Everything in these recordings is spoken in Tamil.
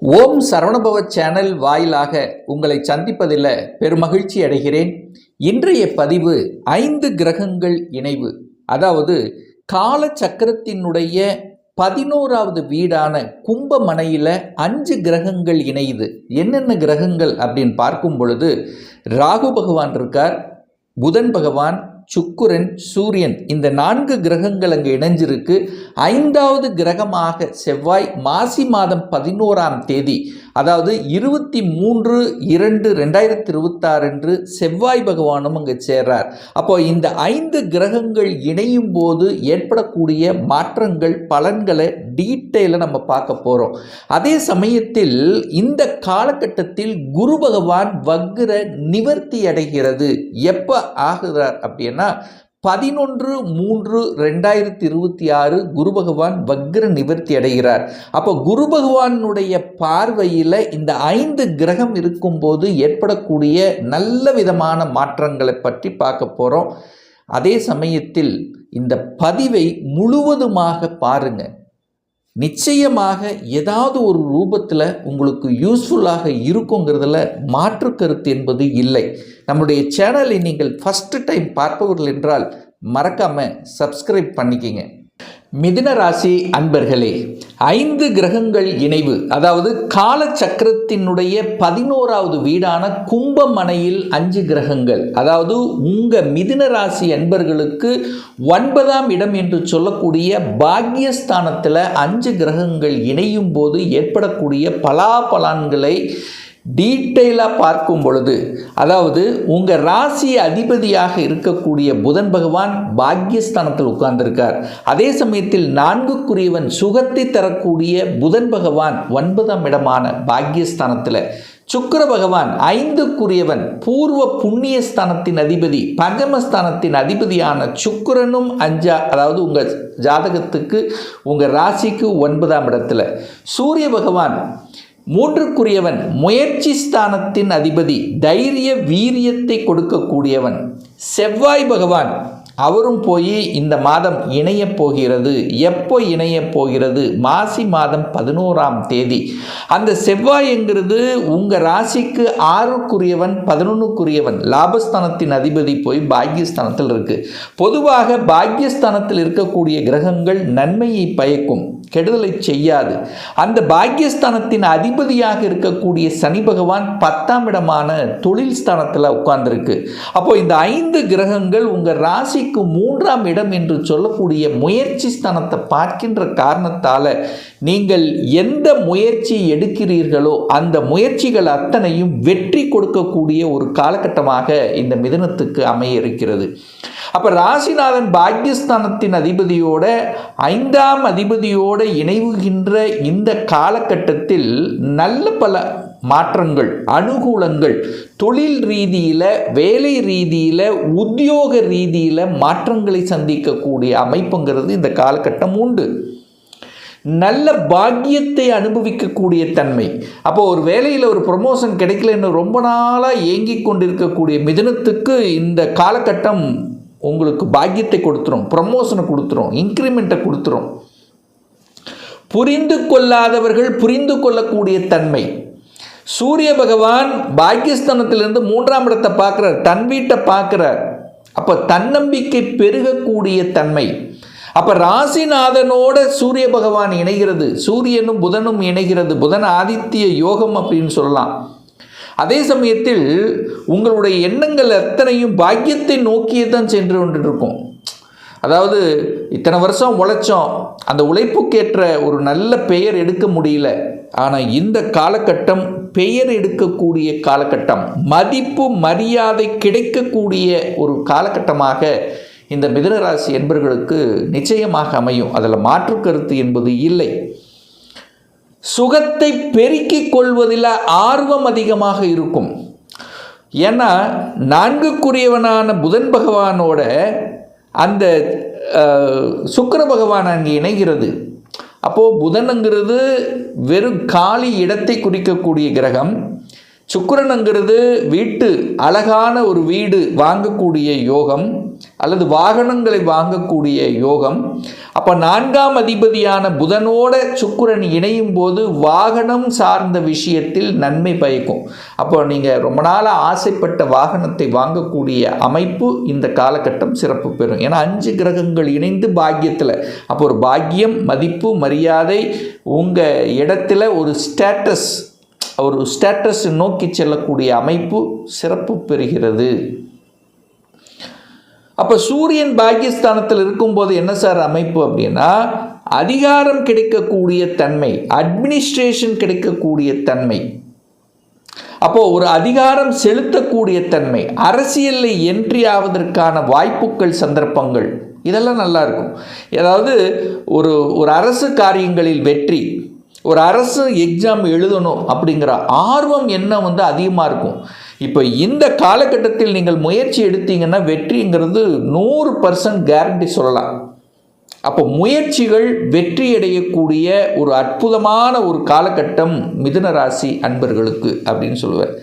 ஓம் சரவணபவ சேனல் வாயிலாக உங்களை சந்திப்பதில் பெருமகிழ்ச்சி அடைகிறேன். இன்றைய பதிவு 5 கிரகங்கள் இணைவு, அதாவது கால சக்கரத்தினுடைய 11வது வீடான கும்பமனையில் 5 கிரகங்கள் இணையுது. என்னென்ன கிரகங்கள் அப்படின்னு பார்க்கும் பொழுது ராகு பகவான் இருக்கார், புதன் பகவான், சுக்கிரன், சூரியன், இந்த 4 கிரகங்கள் அங்கே இணைஞ்சிருக்கு. 5வது கிரகமாக செவ்வாய் மாசி மாதம் 11ஆம் தேதி, அதாவது 23/2/2026 அன்று செவ்வாய் பகவானும் அங்கே சேர்றார். அப்போ இந்த 5 கிரகங்கள் இணையும் போது ஏற்படக்கூடிய மாற்றங்கள், பலன்களை டீட்டெயிலாக நம்ம பார்க்க போகிறோம். அதே சமயத்தில் இந்த காலகட்டத்தில் குரு பகவான் வக்ர நிவர்த்தி அடைகிறது. எப்போ ஆகுறார் அப்படின்னா 11/3/2026 குரு பகவான் வக்ர நிவர்த்தி அடைகிறார். அப்போ குரு பகவானுடைய பார்வையில் இந்த 5 கிரகம் இருக்கும்போது ஏற்படக்கூடிய நல்ல விதமான மாற்றங்களை பற்றி பார்க்க போகிறோம். அதே சமயத்தில் இந்த பதிவை முழுவதுமாக பாருங்க. நிச்சயமாக ஏதாவது ஒரு ரூபத்தில் உங்களுக்கு யூஸ்ஃபுல்லாக இருக்குங்கிறதுல மாற்று கருத்து என்பது இல்லை. நம்முடைய சேனலை நீங்கள் ஃபஸ்ட்டு டைம் பார்ப்பவர்கள் என்றால் மறக்காமல் சப்ஸ்கிரைப் பண்ணிக்கிங்க. மிதுன ராசி அன்பர்களே, 5 கிரகங்கள் இணைவு, அதாவது கால சக்கரத்தினுடைய 11வது வீடான கும்பமனையில் 5 கிரகங்கள், அதாவது உங்கள் மிதுன ராசி அன்பர்களுக்கு 9ஆம் இடம் என்று சொல்லக்கூடிய பாக்யஸ்தானத்தில் 5 கிரகங்கள் இணையும் போது ஏற்படக்கூடிய பலாபலன்களை டீட்டெயிலாக பார்க்கும் பொழுது, அதாவது உங்கள் ராசி அதிபதியாக இருக்கக்கூடிய புதன் பகவான் பாக்யஸ்தானத்தில் உட்கார்ந்திருக்கார். அதே சமயத்தில் 4க்குரியவன் சுகத்தை தரக்கூடிய புதன் பகவான் 9ஆம் இடமான பாக்யஸ்தானத்தில், சுக்கிர பகவான் 5க்குரியவன் பூர்வ புண்ணியஸ்தானத்தின் அதிபதி, பஞ்சமஸ்தானத்தின் அதிபதியான சுக்கிரனும் அதாவது உங்கள் ஜாதகத்துக்கு உங்கள் ராசிக்கு 9ஆம் இடத்துல, சூரிய பகவான் 3க்குரியவன் முயற்சி ஸ்தானத்தின் அதிபதி, தைரிய வீரியத்தை கொடுக்கக்கூடியவன், செவ்வாய் பகவான் அவரும் போய் இந்த மாதம் இணைய போகிறது. எப்போ இணைய போகிறது? மாசி மாதம் 11ஆம் தேதி. அந்த செவ்வாய்ங்கிறது உங்கள் ராசிக்கு 6க்குரியவன், 11க்குரியவன், லாபஸ்தானத்தின் அதிபதி போய் பாக்யஸ்தானத்தில் இருக்குது. பொதுவாக பாக்யஸ்தானத்தில் இருக்கக்கூடிய கிரகங்கள் நன்மையை பயக்கும், கெடுதலை செய்யாது. அந்த பாக்யஸ்தானத்தின் அதிபதியாக இருக்கக்கூடிய சனி பகவான் 10ஆம் இடமான தொழில் ஸ்தானத்தில் உட்கார்ந்துருக்கு. அப்போ இந்த 5 கிரகங்கள் உங்கள் ராசிக்கு 3ஆம் இடம் என்று சொல்லக்கூடிய முயற்சி ஸ்தானத்தை பார்க்கின்ற காரணத்தால் நீங்கள் எந்த முயற்சி எடுக்கிறீர்களோ அந்த முயற்சிகள் அத்தனையும் வெற்றி கொடுக்கக்கூடிய ஒரு காலகட்டமாக இந்த மிதுனத்துக்கு அமைய இருக்கிறது. அப்போ ராசிநாதன் பாக்யஸ்தானத்தின் அதிபதியோட 5ஆம் அதிபதியோட இணைவுகின்ற இந்த காலகட்டத்தில் நல்ல பல மாற்றங்கள், அனுகூலங்கள், தொழில் ரீதியில், வேலை ரீதியில், உத்தியோக ரீதியில் மாற்றங்களை சந்திக்கக்கூடிய அமைப்புங்கிறது இந்த காலகட்டம் உண்டு. நல்ல பாக்கியத்தை அனுபவிக்கக்கூடிய தன்மை. அப்போ ஒரு வேலையில் ஒரு ப்ரொமோஷன் கிடைக்கலன்னு ரொம்ப நாளாக ஏங்கி கொண்டிருக்கக்கூடிய மிதுனத்துக்கு இந்த காலகட்டம் உங்களுக்கு பாக்கியத்தை கொடுத்துரும், ப்ரமோஷனை கொடுத்துரும், இன்க்ரிமெண்ட்டை கொடுத்துரும். புரிந்து கொள்ளாதவர்கள் புரிந்து கொள்ளக்கூடிய தன்மை. சூரிய பகவான் பாக்கியஸ்தானத்திலிருந்து 3ஆம் இடத்தை பார்க்குறார், தன் வீட்டை பார்க்குறார். அப்போ தன்னம்பிக்கை பெருகக்கூடிய தன்மை. அப்போ ராசிநாதனோட சூரிய பகவான் இணைகிறது, சூரியனும் புதனும் இணைகிறது. புதன் ஆதித்ய யோகம் அப்படின்னு சொல்லலாம். அதே சமயத்தில் உங்களுடைய எண்ணங்கள் அத்தனையும் பாக்கியத்தை நோக்கியே தான் சென்று கொண்டிருக்கும். அதாவது இத்தனை வருஷம் உழைச்சோம், அந்த உழைப்புக்கேற்ற ஒரு நல்ல பெயர் எடுக்க முடியல. ஆனால் இந்த காலகட்டம் பெயர் எடுக்கக்கூடிய காலகட்டம், மதிப்பு மரியாதை கிடைக்கக்கூடிய ஒரு காலகட்டமாக இந்த மிதுனராசி என்பர்களுக்கு நிச்சயமாக அமையும். அதில் மாற்று கருத்து என்பது இல்லை. சுகத்தை பெருக்கிக் கொள்வதில் ஆர்வம் அதிகமாக இருக்கும். ஏன்னா 4க்குரியவனான புதன் பகவானோட அந்த சுக்கிர பகவான் அங்கே இணைகிறது. அப்போது புதனுங்கிறது வெறும் காலி இடத்தை குறிக்கக்கூடிய கிரகம், சுக்கிரனுங்கிறது வீட்டு அழகான ஒரு வீடு வாங்கக்கூடிய யோகம், அல்லது வாகனங்களை வாங்கக்கூடிய யோகம். அப்போ 4ஆம் அதிபதியான புதனோட சுக்கிரன் இணையும் போது வாகனம் சார்ந்த விஷயத்தில் நன்மை பயக்கும். அப்போ நீங்கள் ரொம்ப நாளாக ஆசைப்பட்ட வாகனத்தை வாங்கக்கூடிய அமைப்பு இந்த காலகட்டம் சிறப்பு பெறும். ஏன்னா 5 கிரகங்கள் இணைந்து பாக்கியத்தில், அப்போ ஒரு பாக்கியம், மதிப்பு, மரியாதை, உங்கள் இடத்துல ஒரு ஸ்டேட்டஸ் நோக்கி செல்லக்கூடிய அமைப்பு சிறப்பு பெறுகிறது. அப்போ சூரியன் பாக்கியஸ்தானத்தில் இருக்கும்போது என்ன சார் அமைப்பு அப்படின்னா, அதிகாரம் கிடைக்கக்கூடிய தன்மை, அட்மினிஸ்ட்ரேஷன் கிடைக்கக்கூடிய தன்மை, அப்போ ஒரு அதிகாரம் செலுத்தக்கூடிய தன்மை, அரசியலில் என்ட்ரி ஆவதற்கான வாய்ப்புகள், சந்தர்ப்பங்கள், இதெல்லாம் நல்லா இருக்கும். ஏதாவது ஒரு அரசு காரியங்களில் வெற்றி, ஒரு அரசு எக்ஸாம் எழுதணும் அப்படிங்கிற ஆர்வம் என்ன அதிகமாக இருக்கும். இப்போ இந்த காலகட்டத்தில் நீங்கள் முயற்சி எடுத்தீங்கன்னா வெற்றிங்கிறது 100% கேரண்டி சொல்லலாம். அப்போ முயற்சிகள் வெற்றியடையக்கூடிய ஒரு அற்புதமான ஒரு காலகட்டம் மிதுன ராசி அன்பர்களுக்கு அப்படின்னு சொல்லுவார்.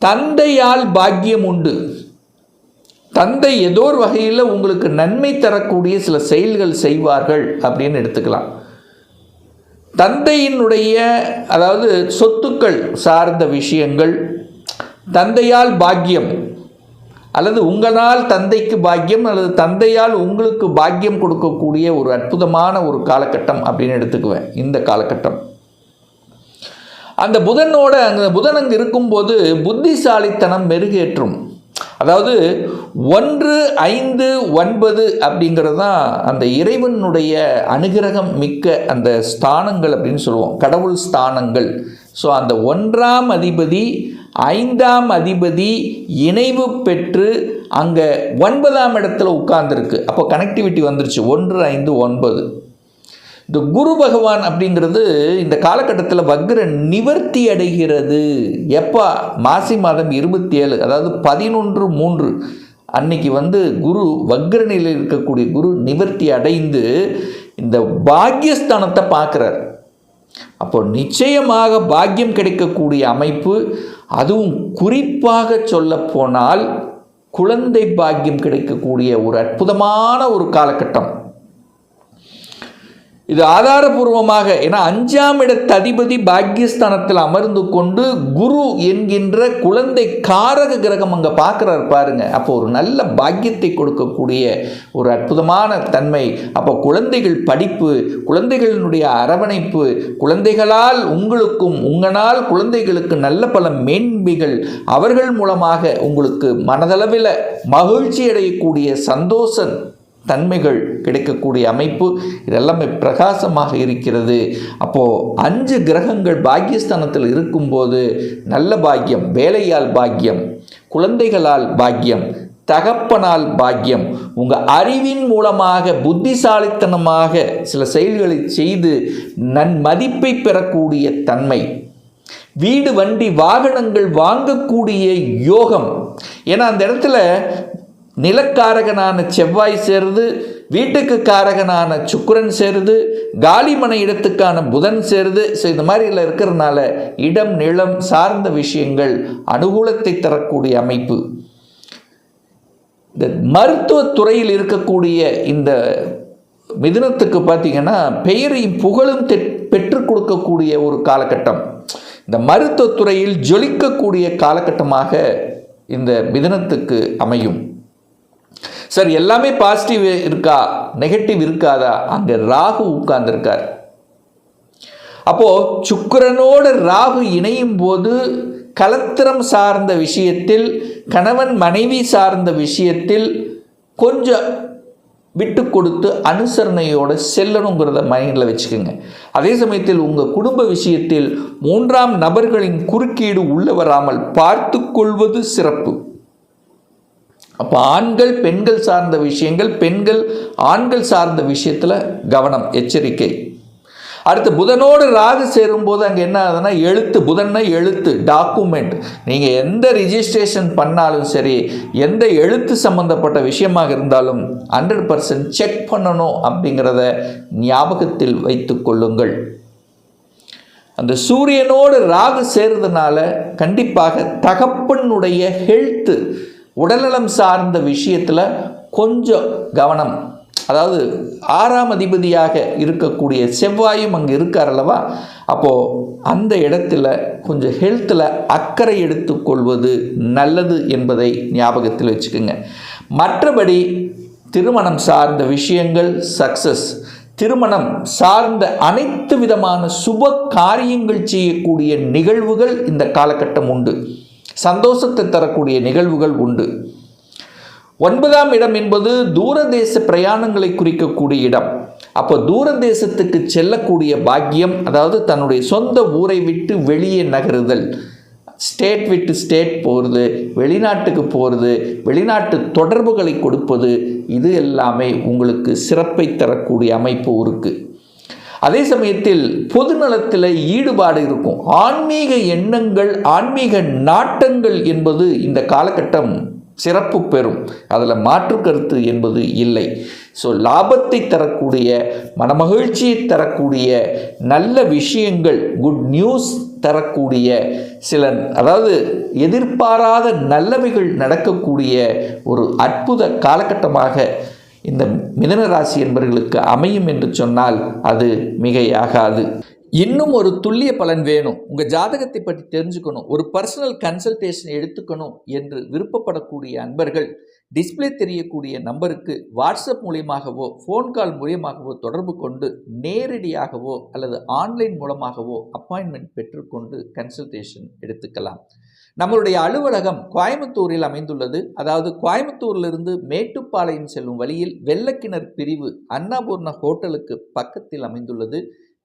தந்தையால் பாக்கியம் உண்டு. தந்தை ஏதோ ஒரு வகையில் உங்களுக்கு நன்மை தரக்கூடிய சில செயல்கள் செய்வார்கள் அப்படின்னு எடுத்துக்கலாம். தந்தையினுடைய அதாவது சொத்துக்கள் சார்ந்த விஷயங்கள், தந்தையால் பாக்கியம், அல்லது உங்களால் தந்தைக்கு பாக்கியம், அல்லது தந்தையால் உங்களுக்கு பாக்கியம் கொடுக்கக்கூடிய ஒரு அற்புதமான ஒரு காலகட்டம் அப்படின்னு எடுத்துக்குவேன் இந்த காலகட்டம். அந்த புதன் அங்கு இருக்கும்போது புத்திசாலித்தனம் மெருகேற்றும். அதாவது 1, 5, 9 அப்படிங்கிறது தான் அந்த இறைவனுடைய அனுகிரகம் மிக்க அந்த ஸ்தானங்கள் அப்படின்னு சொல்லுவோம், கடவுள் ஸ்தானங்கள். ஸோ அந்த 1ஆம் அதிபதி 5ஆம் அதிபதி இணைவு பெற்று அங்கே 9ஆம் இடத்துல உட்கார்ந்துருக்கு. அப்போ கனெக்டிவிட்டி வந்துருச்சு 1, 5, 9. இந்த குரு பகவான் அப்படிங்கிறது இந்த காலகட்டத்தில் வக்ர நிவர்த்தி அடைகிறது. எப்போ? மாசி மாதம் 27, அதாவது 11/3 அன்னைக்கு குரு வக்ர நிலையில் இருக்கக்கூடிய குரு நிவர்த்தி அடைந்து இந்த பாக்கியஸ்தானத்தை பார்க்குறார். அப்போ நிச்சயமாக பாக்கியம் கிடைக்கக்கூடிய அமைப்பு, அதுவும் குறிப்பாக சொல்ல போனால் குழந்தை பாக்கியம் கிடைக்கக்கூடிய ஒரு அற்புதமான ஒரு காலகட்டம் இது. ஆதாரபூர்வமாக, ஏன்னா 5ஆம் இடத்து அதிபதி பாக்கியஸ்தானத்தில் அமர்ந்து கொண்டு குரு என்கின்ற குழந்தை காரக கிரகம் அங்கே பார்க்குறாரு பாருங்க. அப்போ ஒரு நல்ல பாக்கியத்தை கொடுக்கக்கூடிய ஒரு அற்புதமான தன்மை. அப்போ குழந்தைகள் படிப்பு, குழந்தைகளினுடைய அரவணைப்பு, குழந்தைகளால் உங்களுக்கும் உங்களால் குழந்தைகளுக்கு நல்ல பல மேன்மைகள், அவர்கள் மூலமாக உங்களுக்கு மனதளவில் மகிழ்ச்சி அடையக்கூடிய சந்தோஷ தன்மைகள் கிடைக்கக்கூடிய அமைப்பு, இதெல்லாமே பிரகாசமாக இருக்கிறது. அப்போது 5 கிரகங்கள் பாக்கியஸ்தானத்தில் இருக்கும்போது நல்ல பாக்கியம், வேலையால் பாக்கியம், குழந்தைகளால் பாக்கியம், தகப்பனால் பாக்கியம், உங்கள் அறிவின் மூலமாக புத்திசாலித்தனமாக சில செயல்களை செய்து நன்மதிப்பை பெறக்கூடிய தன்மை, வீடு வண்டி வாகனங்கள் வாங்கக்கூடிய யோகம். ஏன்னா அந்த இடத்துல நிலக்காரகனான செவ்வாய் சேருது, வீட்டுக்கு காரகனான சுக்கிரன் சேருது, காலிமனை இடத்துக்கான புதன் சேருது. ஸோ இந்த மாதிரியில் இருக்கிறதுனால இடம் நிலம் சார்ந்த விஷயங்கள் அனுகூலத்தை தரக்கூடிய அமைப்பு. இந்த மருத்துவத்துறையில் இருக்கக்கூடிய இந்த மிதுனத்துக்கு பார்த்திங்கன்னா பெயரையும் புகழும் பெற்றுக் கொடுக்கக்கூடிய ஒரு காலகட்டம். இந்த மருத்துவத்துறையில் ஜொலிக்கக்கூடிய காலகட்டமாக இந்த மிதுனத்துக்கு அமையும். சார் எல்லாமே பாசிட்டிவ் இருக்கா, நெகட்டிவ் இருக்காதா? அங்கே ராகு உட்கார்ந்துருக்கார். அப்போது சுக்கிரனோட ராகு இணையும் போது கலத்திரம் சார்ந்த விஷயத்தில், கணவன் மனைவி சார்ந்த விஷயத்தில் கொஞ்சம் விட்டு கொடுத்து அனுசரணையோடு செல்லணுங்கிறத மைண்டில் வச்சுக்கோங்க. அதே சமயத்தில் உங்கள் குடும்ப விஷயத்தில் 3ஆம் நபர்களின் குறுக்கீடு உள்ள வராமல் பார்த்து கொள்வது சிறப்பு. அப்போ ஆண்கள் பெண்கள் சார்ந்த விஷயங்கள், பெண்கள் ஆண்கள் சார்ந்த விஷயத்தில் கவனம், எச்சரிக்கை. அடுத்து புதனோடு ராகு சேரும்போது அங்கே என்ன ஆகுதுன்னா எழுத்து, புதன்னா எழுத்து, டாக்குமெண்ட். நீங்கள் எந்த ரிஜிஸ்ட்ரேஷன் பண்ணாலும் சரி, எந்த எழுத்து சம்பந்தப்பட்ட விஷயமாக இருந்தாலும் 100% செக் பண்ணணும் அப்படிங்கிறத ஞாபகத்தில் வைத்து கொள்ளுங்கள். அந்த சூரியனோடு ராகு சேர்றதுனால கண்டிப்பாக தகப்பனுடைய ஹெல்த்து, உடல்நலம் சார்ந்த விஷயத்தில் கொஞ்சம் கவனம், அதாவது 6ஆம் அதிபதியாக இருக்கக்கூடிய செவ்வாயும் அங்கே இருக்கார் அல்லவா, அப்போது அந்த இடத்துல கொஞ்சம் ஹெல்த்தில் அக்கறை எடுத்துக்கொள்வது நல்லது என்பதை ஞாபகத்தில் வச்சுக்கோங்க. மற்றபடி திருமணம் சார்ந்த விஷயங்கள் சக்சஸ், திருமணம் சார்ந்த அனைத்து விதமான சுப காரியங்கள் செய்யக்கூடிய நிகழ்வுகள் இந்த காலகட்டம் உண்டு. சந்தோஷத்தை தரக்கூடிய நிகழ்வுகள் உண்டு. 9ஆம் இடம் என்பது தூரதேச பிரயாணங்களை குறிக்கக்கூடிய இடம். அப்போ தூரதேசத்துக்கு செல்லக்கூடிய பாக்கியம், அதாவது தன்னுடைய சொந்த ஊரை விட்டு வெளியே நகருதல், ஸ்டேட் விட்டு ஸ்டேட் போகிறது, வெளிநாட்டுக்கு போகிறது, வெளிநாட்டு தொடர்புகளை கொடுப்பது, இது எல்லாமே உங்களுக்கு சிறப்பை தரக்கூடிய அமைப்பு இருக்குது. அதே சமயத்தில் பொதுநலத்தில் ஈடுபாடு இருக்கும். ஆன்மீக எண்ணங்கள், ஆன்மீக நாட்டங்கள் என்பது இந்த காலகட்டம் சிறப்பு பெறும். அதில் மாற்று கருத்து என்பது இல்லை. ஸோ லாபத்தை தரக்கூடிய, மனமகிழ்ச்சியை தரக்கூடிய நல்ல விஷயங்கள், குட் நியூஸ் தரக்கூடிய சில, அதாவது எதிர்பாராத நல்லவைகள் நடக்கக்கூடிய ஒரு அற்புத காலகட்டமாக இந்த மிதுன ராசி என்பவர்களுக்கு அமையும் என்று சொன்னால் அது மிகையாகாது. இன்னும் ஒரு துல்லிய பலன் வேணும், உங்கள் ஜாதகத்தை பற்றி தெரிஞ்சுக்கணும், ஒரு பர்சனல் கன்சல்டேஷன் எடுத்துக்கணும் என்று விருப்பப்படக்கூடிய அன்பர்கள் டிஸ்பிளே தெரியக்கூடிய நம்பருக்கு வாட்ஸ்அப் மூலியமாகவோ ஃபோன் கால் மூலியமாகவோ தொடர்பு கொண்டு நேரடியாகவோ அல்லது ஆன்லைன் மூலமாகவோ அப்பாயின்மெண்ட் பெற்றுக்கொண்டு கன்சல்டேஷன் எடுத்துக்கலாம். நம்மளுடைய அலுவலகம் கோயம்புத்தூரில் அமைந்துள்ளது. அதாவது கோயம்புத்தூரிலிருந்து மேட்டுப்பாளையம் செல்லும் வழியில் வெள்ளக்கிணர் பிரிவு அன்னபூர்ணா ஹோட்டலுக்கு பக்கத்தில் அமைந்துள்ளது.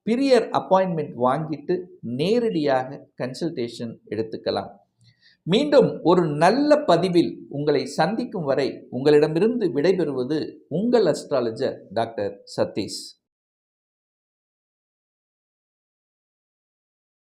பிரியர் அப்பாயின்மெண்ட் வாங்கிட்டு நேரடியாக கன்சல்டேஷன் எடுத்துக்கலாம். மீண்டும் ஒரு நல்ல பதிவில் உங்களை சந்திக்கும் வரை உங்களிடமிருந்து விடைபெறுவது உங்கள் அஸ்ட்ராலஜர் டாக்டர் சதீஷ்.